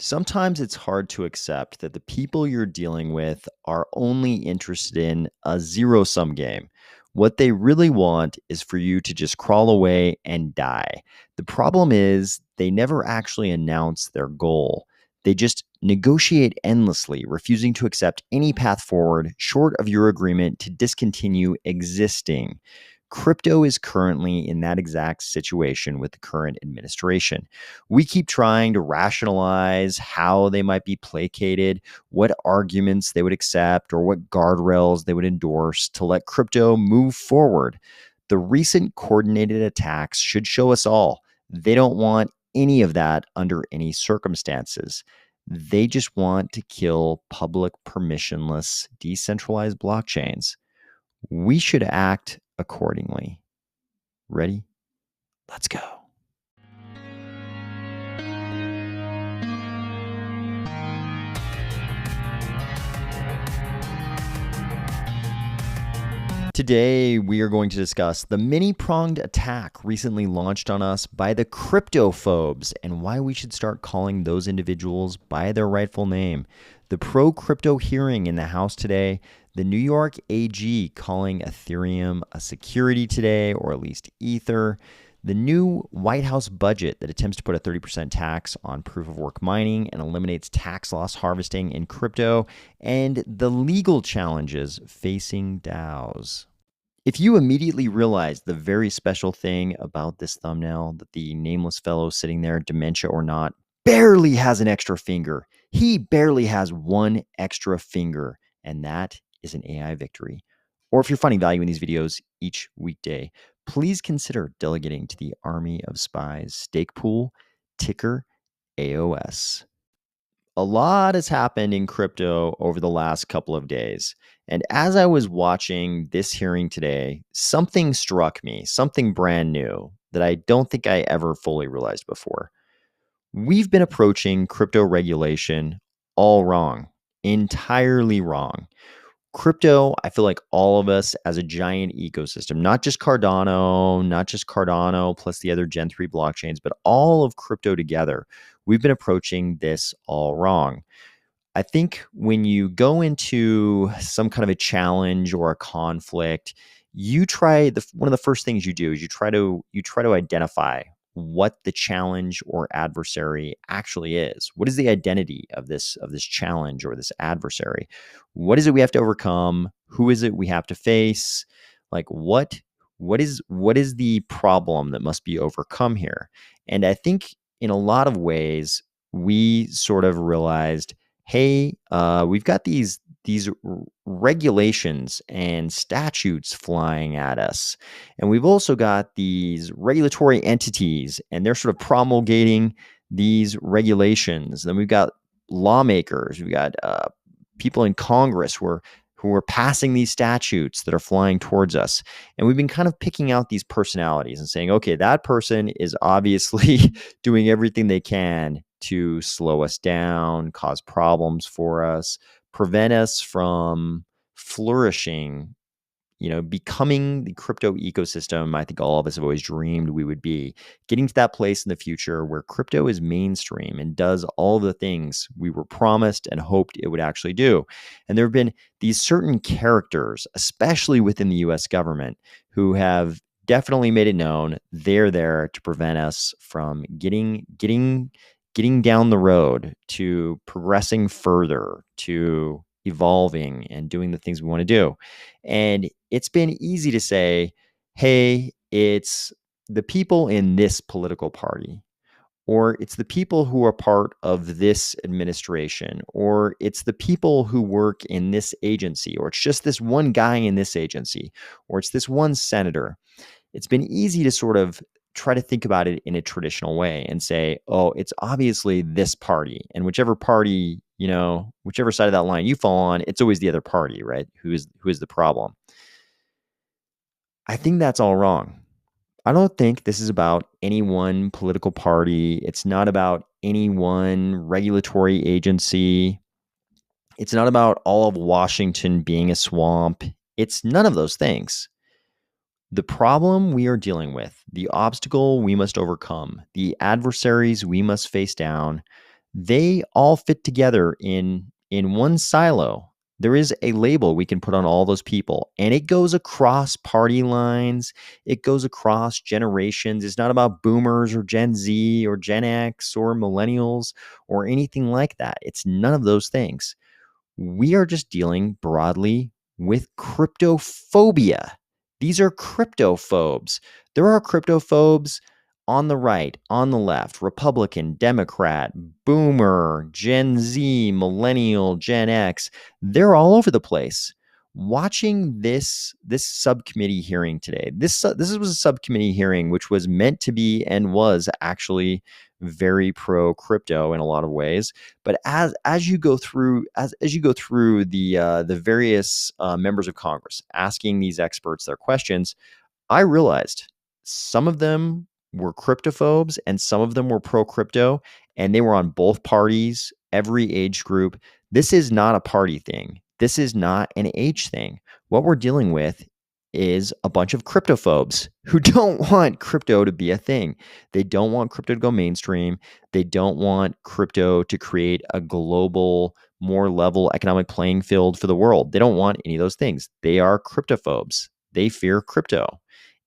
Sometimes it's hard to accept that the people you're dealing with are only interested in a zero sum game. What they really want is for you to just crawl away and die. The problem is they never actually announce their goal. They just negotiate endlessly, refusing to accept any path forward short of your agreement to discontinue existing. Crypto is currently in that exact situation with the current administration. We keep trying to rationalize how they might be placated, what arguments they would accept, or what guardrails they would endorse to let crypto move forward. The recent coordinated attacks should show us all they don't want any of that under any circumstances. They just want to kill public, permissionless, decentralized blockchains. We should act accordingly. Ready? Let's go. Today, we are going to discuss the many-pronged attack recently launched on us by the Cryptophobes and why we should start calling those individuals by their rightful name. The pro-crypto hearing in the House today, the New York AG calling Ethereum a security today, or at least Ether, the new White House budget that attempts to put a 30% tax on proof-of-work mining and eliminates tax loss harvesting in crypto, and the legal challenges facing DAOs. If you immediately realize the very special thing about this thumbnail, that the nameless fellow sitting there, dementia or not, barely has an extra finger. He barely has one extra finger, and that is an AI victory. Or if you're finding value in these videos each weekday, please consider delegating to the Army of Spies stake pool, ticker AOS. A lot has happened in crypto over the last couple of days. And as I was watching this hearing today, something struck me, something brand new that I don't think I ever fully realized before. We've been approaching crypto regulation all wrong, entirely wrong. Crypto, I feel like all of us as a giant ecosystem, not just Cardano plus the other Gen 3 blockchains, but all of crypto together, we've been approaching this all wrong. I think when you go into some kind of a challenge or a conflict, one of the first things you do is you try to identify what the challenge or adversary actually is. What is the identity of this challenge or this adversary? What is it we have to overcome? Who is it we have to face? Like what is the problem that must be overcome here? And I think in a lot of ways we sort of realized, hey, we've got these regulations and statutes flying at us. And we've also got these regulatory entities, and they're sort of promulgating these regulations. Then we've got lawmakers, we've got people in Congress who are passing these statutes that are flying towards us. And we've been kind of picking out these personalities and saying, okay, that person is obviously doing everything they can to slow us down, cause problems for us, prevent us from flourishing, becoming the crypto ecosystem I think all of us have always dreamed we would be, getting to that place in the future where crypto is mainstream and does all the things we were promised and hoped it would actually do. And there have been these certain characters, especially within the US government, who have definitely made it known they're there to prevent us from getting down the road to progressing further, to evolving and doing the things we want to do. And it's been easy to say, hey, it's the people in this political party, or it's the people who are part of this administration, or it's the people who work in this agency, or it's just this one guy in this agency, or it's this one senator. It's been easy to sort of try to think about it in a traditional way and say, oh, it's obviously this party, and whichever party, whichever side of that line you fall on, it's always the other party, right? Who is the problem? I think that's all wrong. I don't think this is about any one political party. It's not about any one regulatory agency. It's not about all of Washington being a swamp. It's none of those things. The problem we are dealing with, the obstacle we must overcome, the adversaries we must face down, they all fit together in one silo. There is a label we can put on all those people, and it goes across party lines. It goes across generations. It's not about boomers or Gen Z or Gen X or millennials or anything like that. It's none of those things. We are just dealing broadly with cryptophobia. These are cryptophobes. There are cryptophobes on the right, on the left, Republican, Democrat, Boomer, Gen Z, Millennial, Gen X. They're all over the place. Watching this subcommittee hearing today, this was a subcommittee hearing which was meant to be and was actually very pro crypto in a lot of ways. But as you go through the various members of Congress asking these experts their questions, I realized some of them were cryptophobes and some of them were pro crypto, and they were on both parties, every age group. This is not a party thing. This is not an age thing. What we're dealing with is a bunch of cryptophobes who don't want crypto to be a thing. They don't want crypto to go mainstream. They don't want crypto to create a global, more level economic playing field for the world. They don't want any of those things. They are cryptophobes. They fear crypto.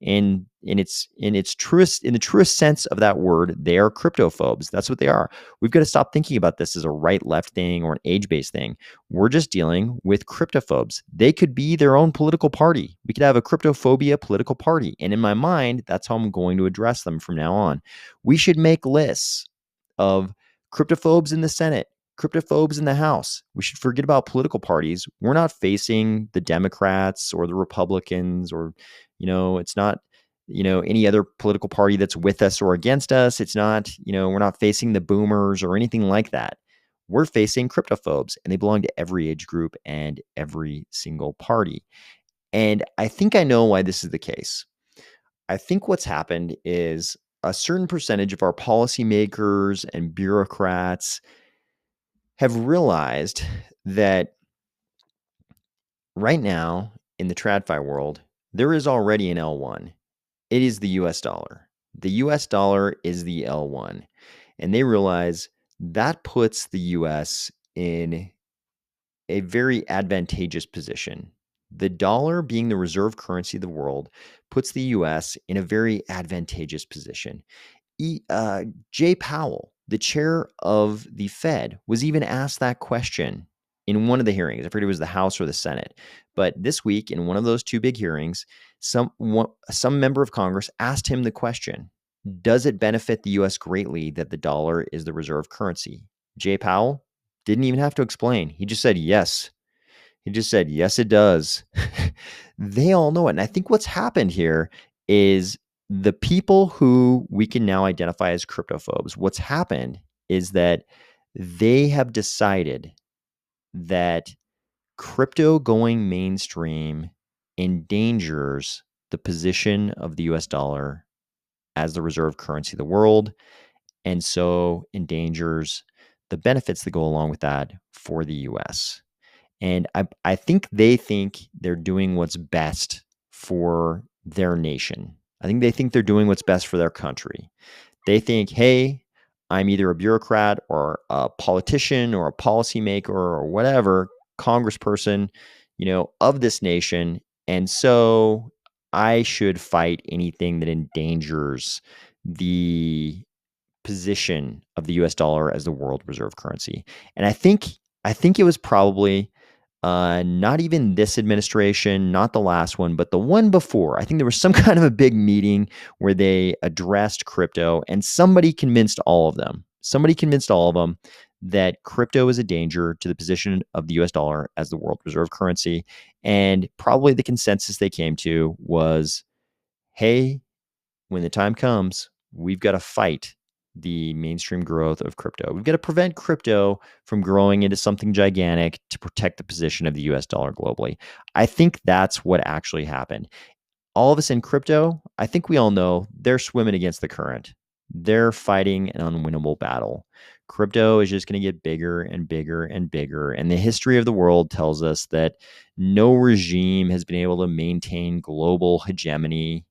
And in its truest, in the truest sense of that word, they are cryptophobes. That's what they are. We've got to stop thinking about this as a right-left thing or an age-based thing. We're just dealing with cryptophobes. They could be their own political party. We could have a cryptophobia political party. And in my mind, that's how I'm going to address them from now on. We should make lists of cryptophobes in the Senate, cryptophobes in the House. We should forget about political parties. We're not facing the Democrats or the Republicans or, it's not, any other political party that's with us or against us. It's not, we're not facing the boomers or anything like that. We're facing cryptophobes, and they belong to every age group and every single party. And I think I know why this is the case. I think what's happened is a certain percentage of our policymakers and bureaucrats have realized that right now in the TradFi world, there is already an L1. It is the US dollar. The US dollar is the L1. And they realize that puts the US in a very advantageous position. The dollar, being the reserve currency of the world, puts the US in a very advantageous position. Jay Powell, the chair of the Fed, was even asked that question in one of the hearings. I forget it was the House or the Senate. But this week, in one of those two big hearings, some member of Congress asked him the question, does it benefit the U.S. greatly that the dollar is the reserve currency? Jay Powell didn't even have to explain. He just said yes. He just said, yes, it does. They all know it. And I think what's happened here is the people who we can now identify as cryptophobes, what's happened is that they have decided that crypto going mainstream endangers the position of the US dollar as the reserve currency of the world, and so endangers the benefits that go along with that for the US. And I think they think they're doing what's best for their nation. I think they think they're doing what's best for their country. They think, hey, I'm either a bureaucrat or a politician or a policymaker or whatever, congressperson, of this nation. And so I should fight anything that endangers the position of the US dollar as the world reserve currency. And I think it was probably not even this administration, not the last one, but the one before. I think there was some kind of a big meeting where they addressed crypto, and somebody convinced all of them. That crypto is a danger to the position of the US dollar as the world reserve currency. And probably the consensus they came to was, hey, when the time comes, we've got to fight the mainstream growth of crypto. We've got to prevent crypto from growing into something gigantic to protect the position of the US dollar globally. I think that's what actually happened. All of us in crypto, I think we all know they're swimming against the current. They're fighting an unwinnable battle. Crypto is just going to get bigger and bigger and bigger. And the history of the world tells us that no regime has been able to maintain global hegemony,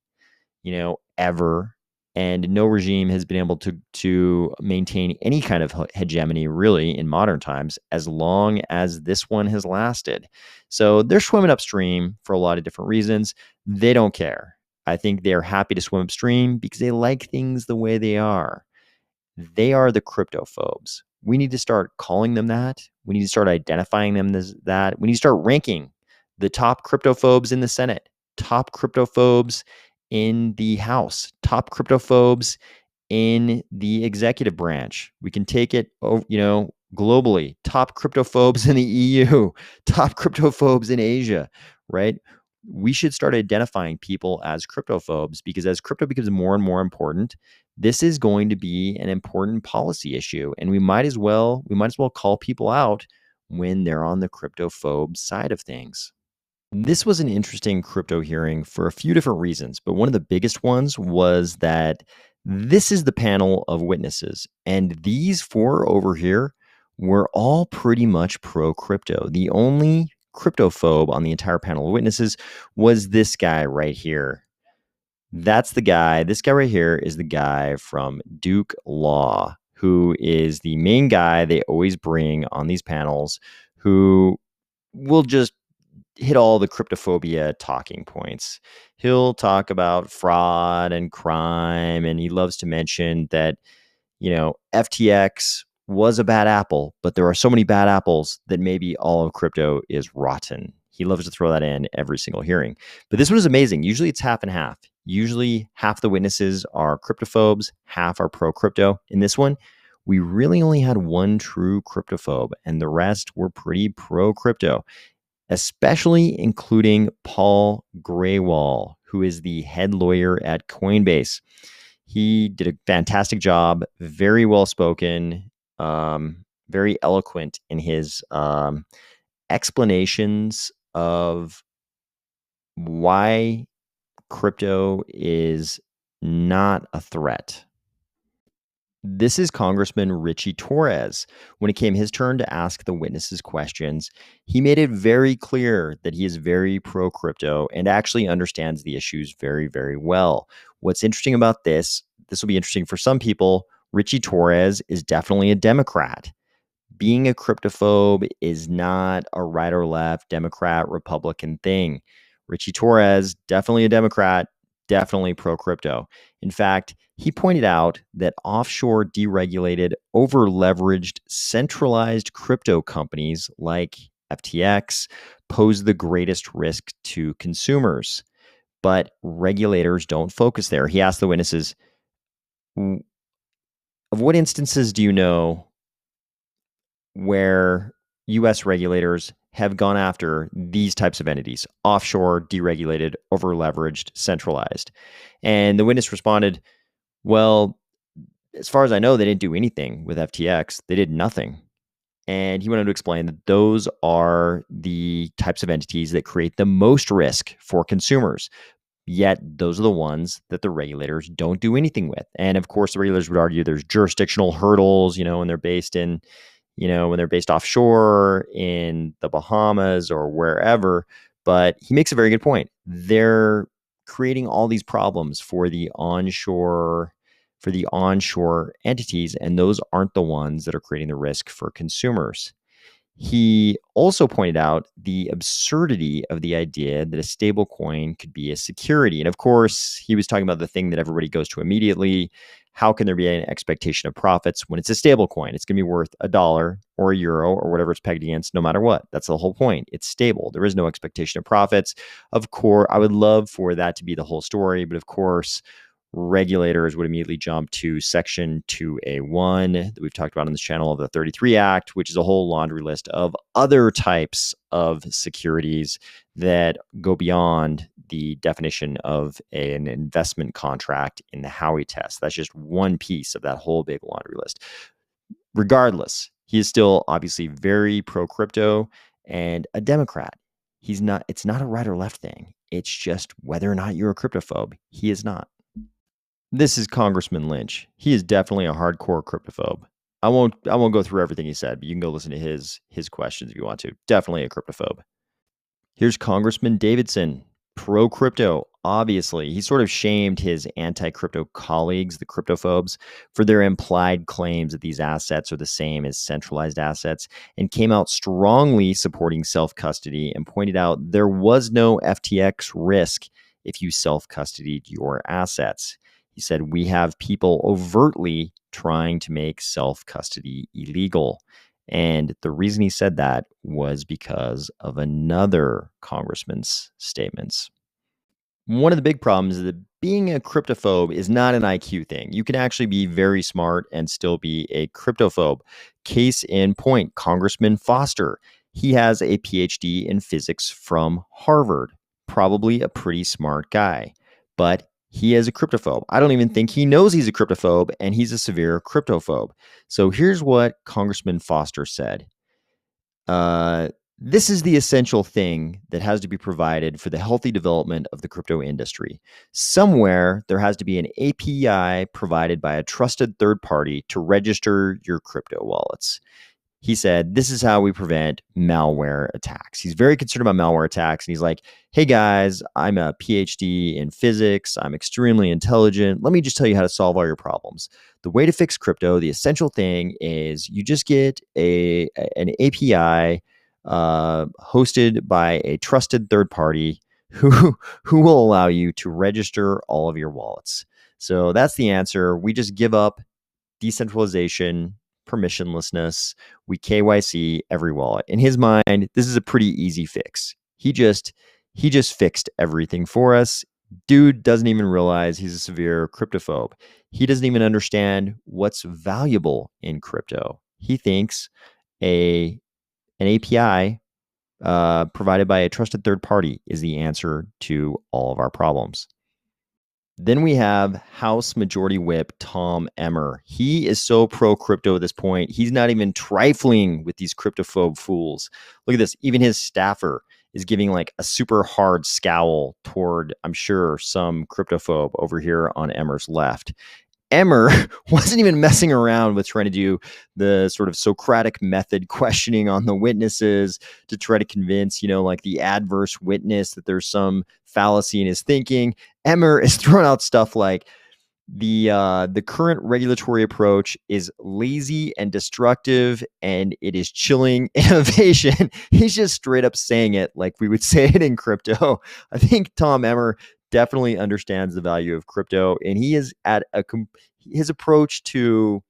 ever. And no regime has been able to maintain any kind of hegemony really in modern times as long as this one has lasted. So they're swimming upstream for a lot of different reasons. They don't care. I think they're happy to swim upstream because they like things the way they are. They are the cryptophobes. We need to start calling them that. We need to start identifying them as that. We need to start ranking the top cryptophobes in the Senate, top cryptophobes in the House, top cryptophobes in the executive branch. We can take it, globally. Top cryptophobes in the EU, top cryptophobes in Asia, right? We should start identifying people as cryptophobes because as crypto becomes more and more important, this is going to be an important policy issue, and we might as well call people out when they're on the cryptophobe side of things. This was an interesting crypto hearing for a few different reasons, but one of the biggest ones was that this is the panel of witnesses, and these four over here were all pretty much pro crypto. The only cryptophobe on the entire panel of witnesses was this guy right here. That's the guy. This guy right here is the guy from Duke Law, who is the main guy they always bring on these panels, who will just hit all the cryptophobia talking points. He'll talk about fraud and crime, and he loves to mention that, FTX was a bad apple, but there are so many bad apples that maybe all of crypto is rotten. He loves to throw that in every single hearing. But this one is amazing. Usually it's half and half. Usually half the witnesses are cryptophobes, half are pro crypto. In this one, we really only had one true cryptophobe, and the rest were pretty pro crypto, especially including Paul Graywall, who is the head lawyer at Coinbase. He did a fantastic job, very well spoken, very eloquent in his explanations of why crypto is not a threat. This is Congressman Richie Torres. When it came his turn to ask the witnesses questions, he made it very clear that he is very pro crypto and actually understands the issues very, very well. What's interesting about this will be interesting for some people. Richie Torres is definitely a Democrat. Being a cryptophobe is not a right or left, Democrat, Republican thing. Richie Torres, definitely a Democrat, definitely pro crypto. In fact, he pointed out that offshore, deregulated, over leveraged, centralized crypto companies like FTX pose the greatest risk to consumers. But regulators don't focus there. He asked the witnesses, of what instances do you know where US regulators have gone after these types of entities, offshore, deregulated, over-leveraged, centralized? And the witness responded, well, as far as I know, they didn't do anything with FTX. They did nothing. And he went on to explain that those are the types of entities that create the most risk for consumers. Yet those are the ones that the regulators don't do anything with. And of course, the regulators would argue there's jurisdictional hurdles, when they're based offshore in the Bahamas or wherever. But he makes a very good point. They're creating all these problems for the onshore entities, and those aren't the ones that are creating the risk for consumers. He also pointed out the absurdity of the idea that a stable coin could be a security. And of course, he was talking about the thing that everybody goes to immediately. How can there be an expectation of profits when it's a stable coin? It's going to be worth $1 or €1 or whatever it's pegged against, no matter what. That's the whole point. It's stable. There is no expectation of profits. Of course, I would love for that to be the whole story, but of course, regulators would immediately jump to Section 2A1 that we've talked about on this channel of the 33 Act, which is a whole laundry list of other types of securities that go beyond the definition of an investment contract in the Howey test. That's just one piece of that whole big laundry list. Regardless, he is still obviously very pro crypto and a Democrat. It's not a right or left thing. It's just whether or not you're a cryptophobe. He is not. This is Congressman Lynch. He is definitely a hardcore cryptophobe. I won't go through everything he said, but you can go listen to his questions if you want to. Definitely a cryptophobe. Here's Congressman Davidson. Pro crypto, obviously. He sort of shamed his anti crypto colleagues, the cryptophobes, for their implied claims that these assets are the same as centralized assets, and came out strongly supporting self custody and pointed out there was no FTX risk if you self custodied your assets. He said, we have people overtly trying to make self custody illegal. And the reason he said that was because of another congressman's statements. One of the big problems is that being a cryptophobe is not an IQ thing. You can actually be very smart and still be a cryptophobe. Case in point, Congressman Foster. He has a PhD in physics from Harvard, probably a pretty smart guy, but he is a cryptophobe. I don't even think he knows he's a cryptophobe, and he's a severe cryptophobe. So here's what Congressman Foster said. This is the essential thing that has to be provided for the healthy development of the crypto industry. Somewhere, there has to be an API provided by a trusted third party to register your crypto wallets. He said, this is how we prevent malware attacks. He's very concerned about malware attacks. And he's like, hey guys, I'm a PhD in physics. I'm extremely intelligent. Let me just tell you how to solve all your problems. The way to fix crypto, the essential thing is you just get an API hosted by a trusted third party who will allow you to register all of your wallets. So that's the answer. We just give up decentralization, permissionlessness. We KYC every wallet. In his mind, this is a pretty easy fix. He just fixed everything for us. Dude doesn't even realize he's a severe cryptophobe. He doesn't even understand what's valuable in crypto. He thinks an API provided by a trusted third party is the answer to all of our problems. Then we have House Majority Whip Tom Emmer. He is so pro crypto at this point. He's not even trifling with these cryptophobe fools. Look at this. Even his staffer is giving like a super hard scowl toward, I'm sure, some cryptophobe over here on Emmer's left. Emmer wasn't even messing around with trying to do the sort of Socratic method questioning on the witnesses to try to convince, like the adverse witness that there's some fallacy in his thinking. Emmer is throwing out stuff like the current regulatory approach is lazy and destructive, and it is chilling innovation. He's just straight up saying it like we would say it in crypto. I think Tom Emmer definitely understands the value of crypto, and he is at his approach to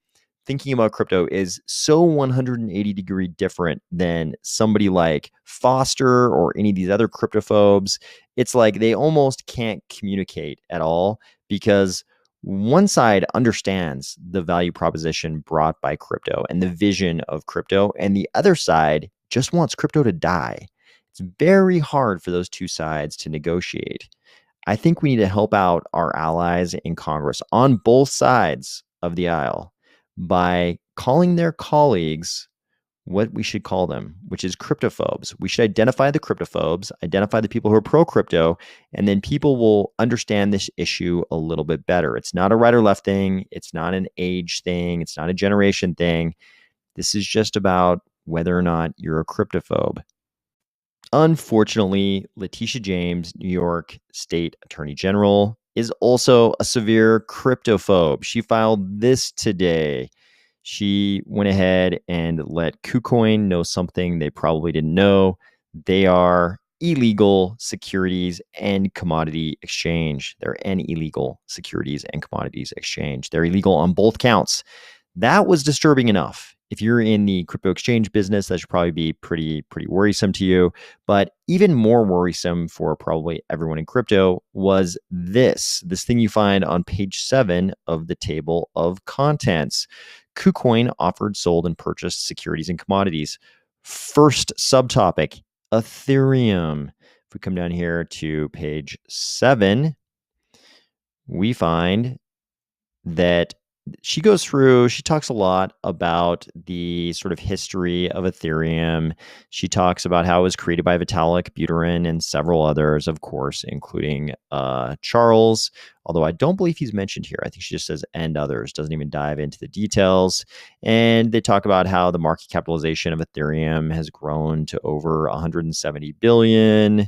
thinking about crypto is so 180-degree different than somebody like Foster or any of these other cryptophobes. It's like they almost can't communicate at all because one side understands the value proposition brought by crypto and the vision of crypto, and the other side just wants crypto to die. It's very hard for those two sides to negotiate. I think we need to help out our allies in Congress on both sides of the aisle by calling their colleagues what we should call them, which is cryptophobes. We should identify the cryptophobes, identify the people who are pro-crypto, and then people will understand this issue a little bit better. It's not a right or left thing. It's not an age thing. It's not a generation thing. This is just about whether or not you're a cryptophobe. Unfortunately, Letitia James, New York State Attorney General, is also a severe cryptophobe. She filed this today. She went ahead and let KuCoin know something they probably didn't know. They are illegal securities and commodity exchange. They're an illegal securities and commodities exchange. They're illegal on both counts. That was disturbing enough. If you're in the crypto exchange business, that should probably be pretty worrisome to you. But even more worrisome for probably everyone in crypto was this thing you find on page 7 of the table of contents. KuCoin offered, sold, and purchased securities and commodities. First subtopic, Ethereum. If we come down here to page 7, we find that she goes through, she talks a lot about the sort of history of Ethereum. She talks about how it was created by Vitalik Buterin and several others, of course, including Charles, although I don't believe he's mentioned here. I think she just says and others, doesn't even dive into the details. And they talk about how the market capitalization of Ethereum has grown to over 170 billion.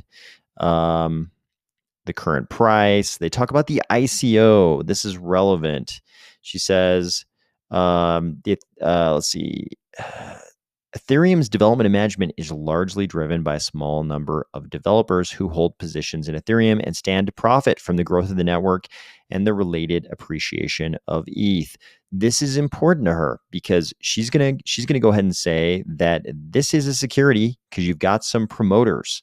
the current price. They talk about the ICO. This is relevant. She says, let's see. Ethereum's development and management is largely driven by a small number of developers who hold positions in Ethereum and stand to profit from the growth of the network and the related appreciation of ETH. This is important to her because she's gonna go ahead and say that this is a security because you've got some promoters,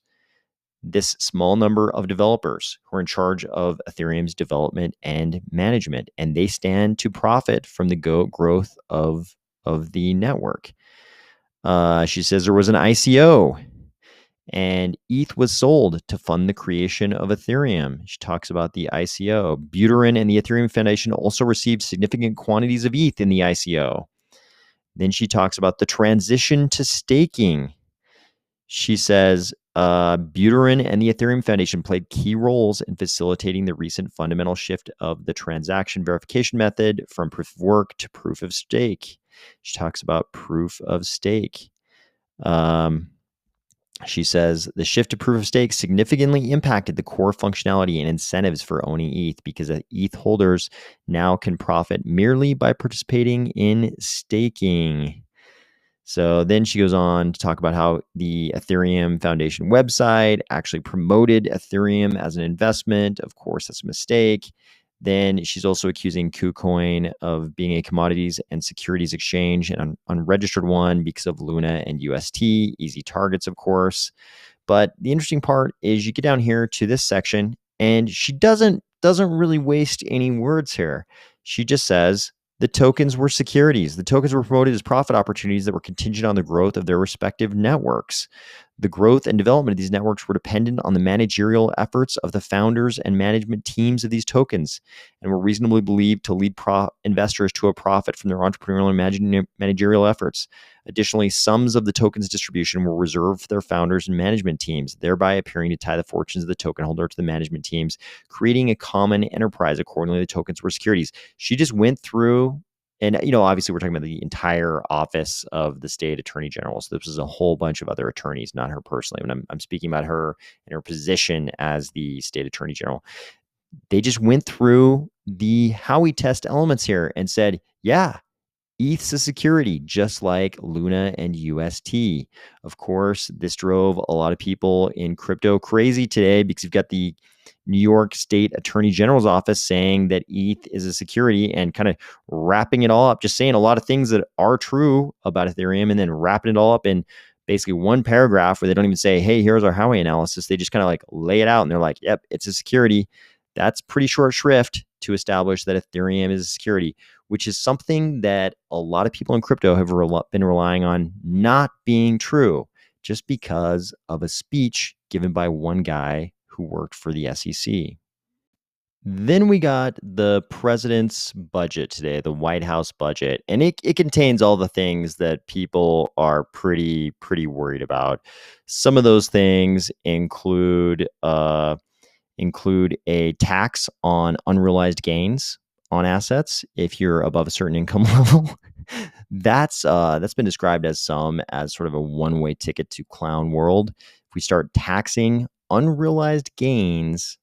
this small number of developers who are in charge of Ethereum's development and management, and they stand to profit from the growth of the network. She says there was an ICO and ETH was sold to fund the creation of Ethereum. She talks about the ICO. Buterin and the Ethereum Foundation also received significant quantities of ETH in the ICO. Then she talks about the transition to staking. She says Buterin and the Ethereum Foundation played key roles in facilitating the recent fundamental shift of the transaction verification method from proof of work to proof of stake. She talks about proof of stake. She says the shift to proof of stake significantly impacted the core functionality and incentives for owning ETH because ETH holders now can profit merely by participating in staking. So then she goes on to talk about how the Ethereum Foundation website actually promoted Ethereum as an investment. Of course, that's a mistake. Then she's also accusing KuCoin of being a commodities and securities exchange, an unregistered one because of Luna and UST, easy targets, of course. But the interesting part is you get down here to this section, and she doesn't really waste any words here. She just says the tokens were securities. The tokens were promoted as profit opportunities that were contingent on the growth of their respective networks. The growth and development of these networks were dependent on the managerial efforts of the founders and management teams of these tokens and were reasonably believed to lead investors to a profit from their entrepreneurial and managerial efforts. Additionally, sums of the tokens distribution were reserved for their founders and management teams, thereby appearing to tie the fortunes of the token holder to the management teams, creating a common enterprise. Accordingly, the tokens were securities. She just went through, and obviously we're talking about the entire office of the state attorney general. So this is a whole bunch of other attorneys, not her personally. When I'm speaking about her and her position as the state attorney general, they just went through the Howey test elements here and said, yeah, ETH's a security, just like Luna and UST. Of course, this drove a lot of people in crypto crazy today because you've got the New York State Attorney General's office saying that ETH is a security and kind of wrapping it all up, just saying a lot of things that are true about Ethereum and then wrapping it all up in basically one paragraph where they don't even say, hey, here's our Howey analysis. They just kind of like lay it out and they're like, yep, it's a security. That's pretty short shrift to establish that Ethereum is a security, which is something that a lot of people in crypto have been relying on not being true just because of a speech given by one guy who worked for the SEC. Then we got the president's budget today, the White House budget, and it contains all the things that people are pretty worried about. Some of those things include a tax on unrealized gains on assets if you're above a certain income level. That's been described as sort of a one-way ticket to clown world. If we start taxing unrealized gains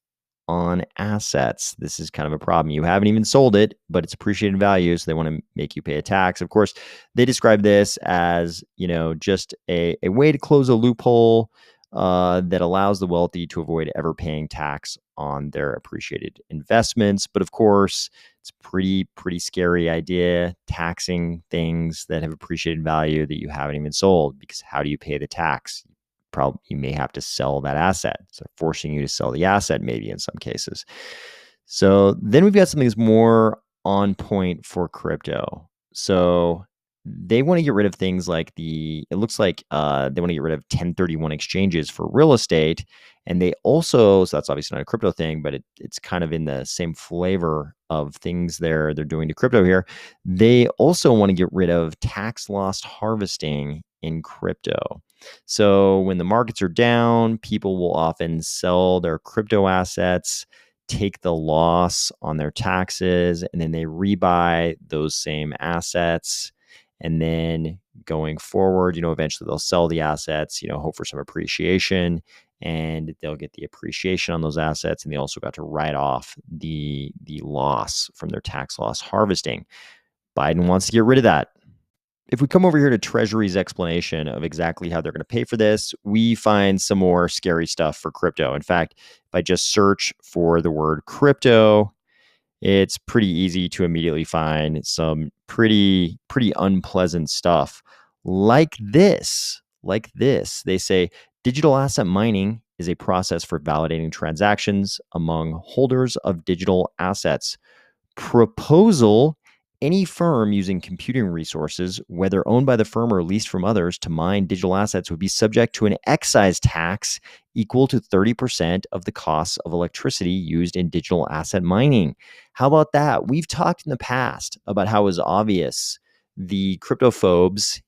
on assets, this is kind of a problem. You haven't even sold it, but it's appreciated value, so they want to make you pay a tax. Of course, they describe this as, just a way to close a loophole that allows the wealthy to avoid ever paying tax on their appreciated investments. But of course, it's a pretty scary idea, taxing things that have appreciated value that you haven't even sold, because how do you pay the tax? You may have to sell that asset. So forcing you to sell the asset maybe in some cases. So then we've got something that's more on point for crypto. So they want to get rid of things like it looks like they want to get rid of 1031 exchanges for real estate. And they also, so that's obviously not a crypto thing, but it's kind of in the same flavor of things they're doing to crypto here. They also want to get rid of tax loss harvesting in crypto. So when the markets are down, people will often sell their crypto assets, take the loss on their taxes, and then they rebuy those same assets. And then going forward, eventually they'll sell the assets, hope for some appreciation, and they'll get the appreciation on those assets, and they also got to write off the loss from their tax loss harvesting. Biden wants to get rid of that. If we come over here to Treasury's explanation of exactly how they're going to pay for this, we find some more scary stuff for crypto. In fact, if I just search for the word crypto, it's pretty easy to immediately find some pretty unpleasant stuff like this. They say digital asset mining is a process for validating transactions among holders of digital assets. Proposal: any firm using computing resources, whether owned by the firm or leased from others, to mine digital assets would be subject to an excise tax equal to 30% of the costs of electricity used in digital asset mining. How about that? We've talked in the past about how it was obvious the cryptophobes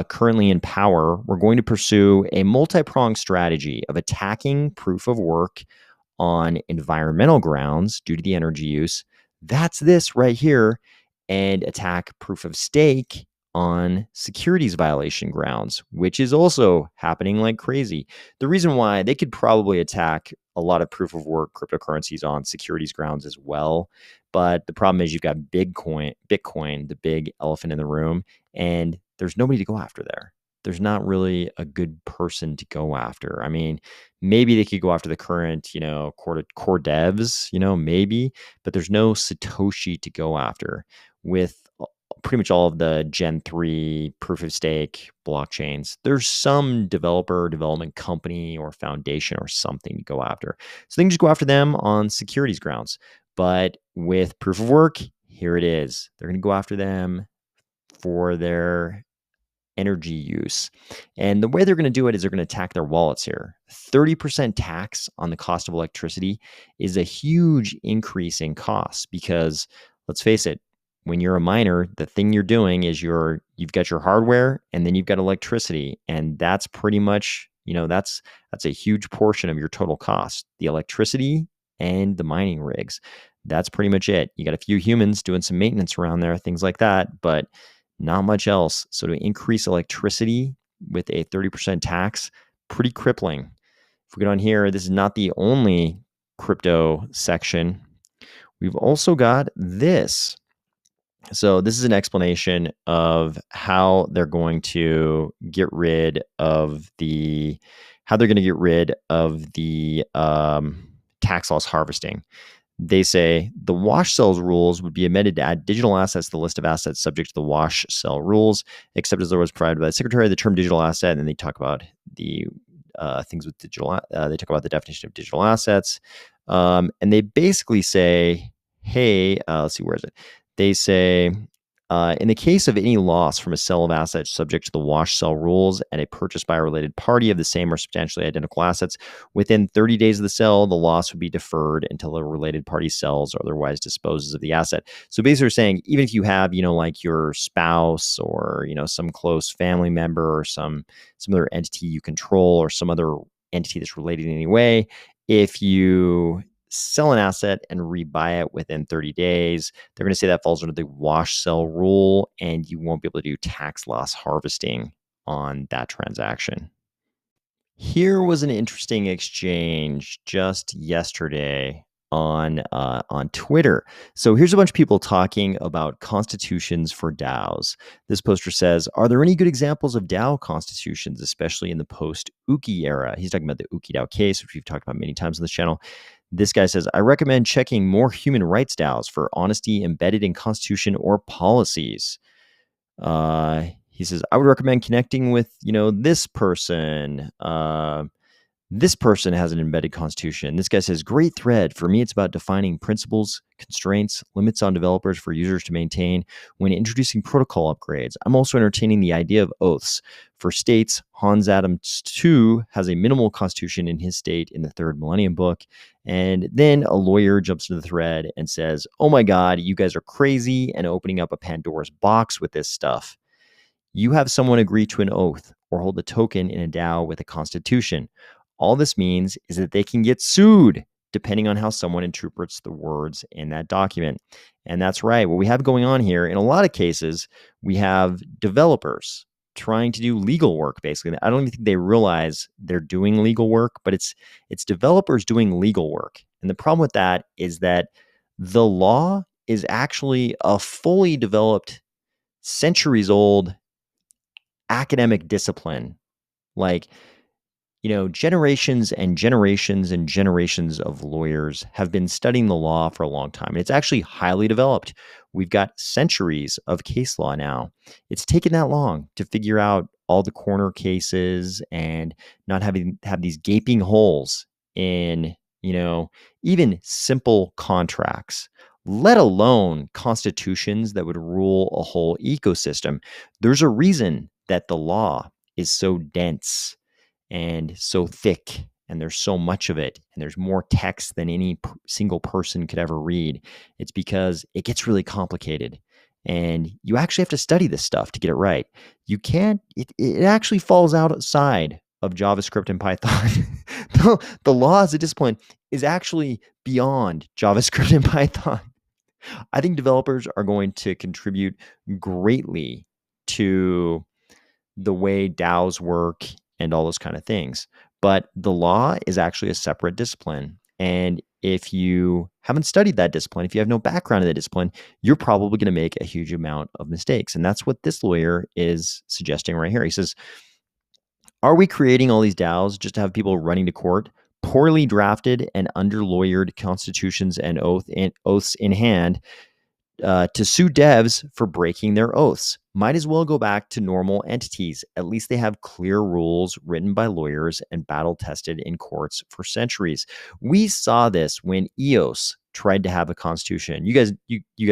currently in power were going to pursue a multi-pronged strategy of attacking proof of work on environmental grounds due to the energy use. That's this right here. And attack proof of stake on securities violation grounds, which is also happening like crazy. The reason why they could probably attack a lot of proof of work cryptocurrencies on securities grounds as well. But the problem is you've got Bitcoin, the big elephant in the room, and there's nobody to go after there. There's not really a good person to go after. I mean, maybe they could go after the current, core devs, maybe, but there's no Satoshi to go after with pretty much all of the Gen 3 proof of stake blockchains. There's some development company or foundation or something to go after. So they can just go after them on securities grounds. But with proof of work, here it is. They're going to go after them for their energy use. And the way they're going to do it is they're going to attack their wallets here. 30% tax on the cost of electricity is a huge increase in costs because, let's face it, when you're a miner, the thing you're doing is you've got your hardware and then you've got electricity, and that's pretty much, that's a huge portion of your total cost. The electricity and the mining rigs. That's pretty much it. You got a few humans doing some maintenance around there, things like that, but not much else. So to increase electricity with a 30% tax, pretty crippling. If we go down here, this is not the only crypto section. We've also got this. So this is an explanation of how they're going to get rid of the tax loss harvesting. They say the wash cells rules would be amended to add digital assets to the list of assets subject to the wash cell rules, except as otherwise provided by the secretary. The term digital asset, and then they talk about the things with digital. They talk about the definition of digital assets, and they basically say, "Hey, let's see, where is it?" They say, in the case of any loss from a cell of assets subject to the wash cell rules and a purchase by a related party of the same or substantially identical assets, within 30 days of the sale, the loss would be deferred until a related party sells or otherwise disposes of the asset. So basically saying, even if you have, like your spouse or, some close family member or some other entity you control or some other entity that's related in any way, if you sell an asset and rebuy it within 30 days, they're going to say that falls under the wash sell rule, and you won't be able to do tax loss harvesting on that transaction. Here was an interesting exchange just yesterday on Twitter. So here's a bunch of people talking about constitutions for DAOs. This poster says, "Are there any good examples of DAO constitutions, especially in the post-Uki era?" He's talking about the Uki DAO case, which we've talked about many times on this channel. This guy says, "I recommend checking more human rights DAOs for honesty embedded in constitution or policies." He says, "I would recommend connecting with, this person. This person has an embedded constitution." This guy says, "Great thread. For me, it's about defining principles, constraints, limits on developers for users to maintain when introducing protocol upgrades. I'm also entertaining the idea of oaths. For states, Hans Adams II has a minimal constitution in his state in the Third Millennium book." And then a lawyer jumps into the thread and says, "Oh my God, you guys are crazy and opening up a Pandora's box with this stuff. You have someone agree to an oath or hold a token in a DAO with a constitution. All this means is that they can get sued depending on how someone interprets the words in that document." And that's right. What we have going on here, in a lot of cases, we have developers trying to do legal work, basically. I don't even think they realize they're doing legal work, but it's developers doing legal work. And the problem with that is that the law is actually a fully developed, centuries old academic discipline. Like, generations and generations and generations of lawyers have been studying the law for a long time. And it's actually highly developed. We've got centuries of case law now. It's taken that long to figure out all the corner cases and not have these gaping holes in, even simple contracts, let alone constitutions that would rule a whole ecosystem. There's a reason that the law is so dense and so thick, and there's so much of it, and there's more text than any single person could ever read. It's because it gets really complicated, and you actually have to study this stuff to get it right. You can't, it actually falls outside of JavaScript and Python. The law as a discipline is actually beyond JavaScript and Python. I think developers are going to contribute greatly to the way DAOs work and all those kind of things. But the law is actually a separate discipline. And if you haven't studied that discipline, if you have no background in the discipline, you're probably going to make a huge amount of mistakes. And that's what this lawyer is suggesting right here. He says, are we creating all these DAOs just to have people running to court, poorly drafted and under-lawyered constitutions and oaths in hand, to sue devs for breaking their oaths? Might as well go back to normal entities. At least they have clear rules written by lawyers and battle tested in courts for centuries. We saw this when EOS tried to have a constitution. You guys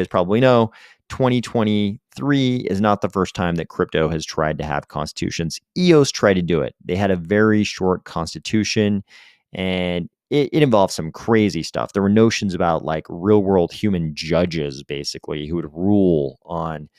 probably know 2023 is not the first time that crypto has tried to have constitutions. EOS tried to do it. They had a very short constitution, and it involved some crazy stuff. There were notions about like real world human judges, basically, who would rule on,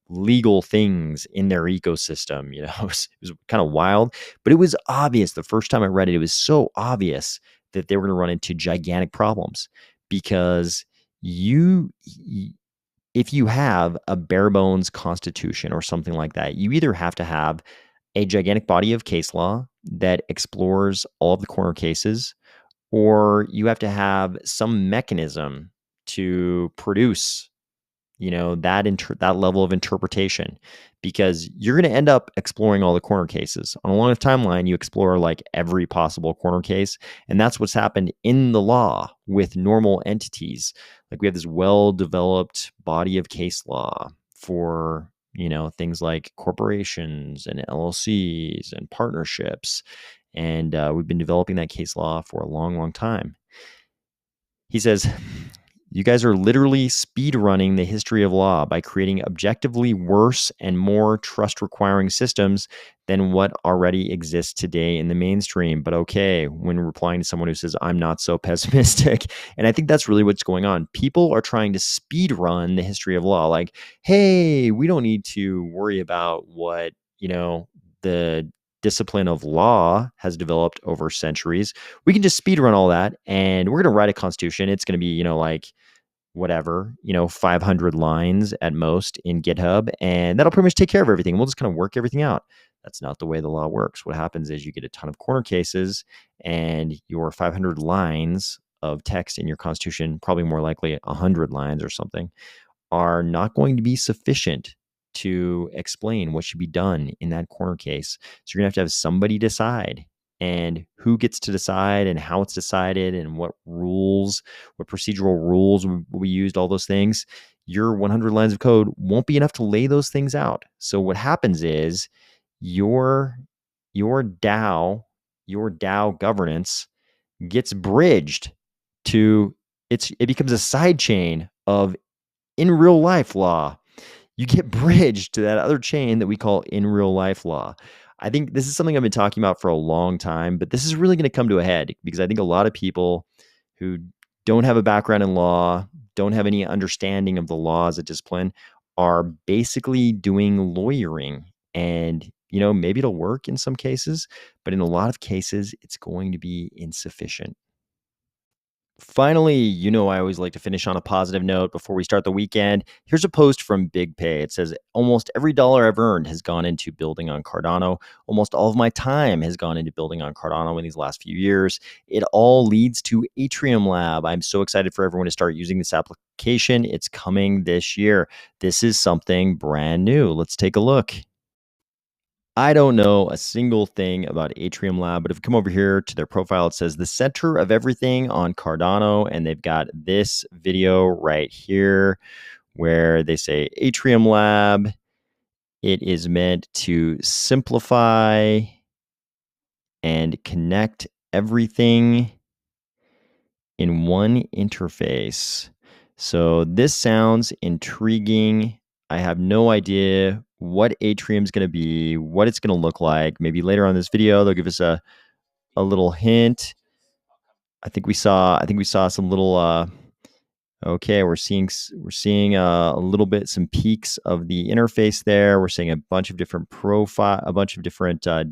legal things in their ecosystem. It was kind of wild, but it was obvious the first time I read it. It was so obvious that they were going to run into gigantic problems because if you have a bare bones constitution or something like that, you either have to have a gigantic body of case law that explores all of the corner cases, or you have to have some mechanism to produce, that level of interpretation, because you're going to end up exploring all the corner cases. On a long timeline, you explore like every possible corner case, and that's what's happened in the law with normal entities. Like we have this well-developed body of case law for things like corporations and LLCs and partnerships. And we've been developing that case law for a long, long time. He says, you guys are literally speed running the history of law by creating objectively worse and more trust requiring systems than what already exists today in the mainstream. But okay, when replying to someone who says, I'm not so pessimistic. And I think that's really what's going on. People are trying to speed run the history of law. Like, hey, we don't need to worry about what, the discipline of law has developed over centuries. We can just speed run all that, and we're going to write a constitution. It's going to be, like whatever, 500 lines at most in GitHub, and that'll pretty much take care of everything. We'll just kind of work everything out. That's not the way the law works. What happens is you get a ton of corner cases, and your 500 lines of text in your constitution, probably more likely 100 lines or something, are not going to be sufficient to explain what should be done in that corner case. So you're going to have somebody decide, and who gets to decide and how it's decided and what procedural rules will be used, all those things. Your 100 lines of code won't be enough to lay those things out. So what happens is your DAO governance gets bridged to it becomes a side chain of in real life law. You get bridged to that other chain that we call in real life law. I think this is something I've been talking about for a long time, but this is really going to come to a head because I think a lot of people who don't have a background in law, don't have any understanding of the law as a discipline, are basically doing lawyering. And, maybe it'll work in some cases, but in a lot of cases, it's going to be insufficient. Finally, I always like to finish on a positive note before we start the weekend. Here's a post from Big Pay. It says, almost every dollar I've earned has gone into building on Cardano. Almost all of my time has gone into building on Cardano in these last few years. It all leads to Atrium Lab. I'm so excited for everyone to start using this application. It's coming this year. This is something brand new. Let's take a look. I don't know a single thing about Atrium Lab, but if you come over here to their profile, it says the center of everything on Cardano, and they've got this video right here where they say Atrium Lab. It is meant to simplify and connect everything in one interface. So this sounds intriguing. I have no idea what Atrium's going to be, what it's going to look like. Maybe later on in this video, they'll give us a little hint. I think we saw some little okay, we're seeing a little bit, some peaks of the interface there. We're seeing a bunch of different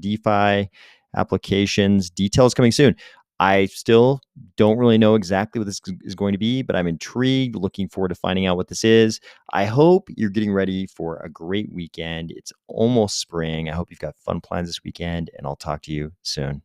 DeFi applications. Details coming soon. I still don't really know exactly what this is going to be, but I'm intrigued, looking forward to finding out what this is. I hope you're getting ready for a great weekend. It's almost spring. I hope you've got fun plans this weekend, and I'll talk to you soon.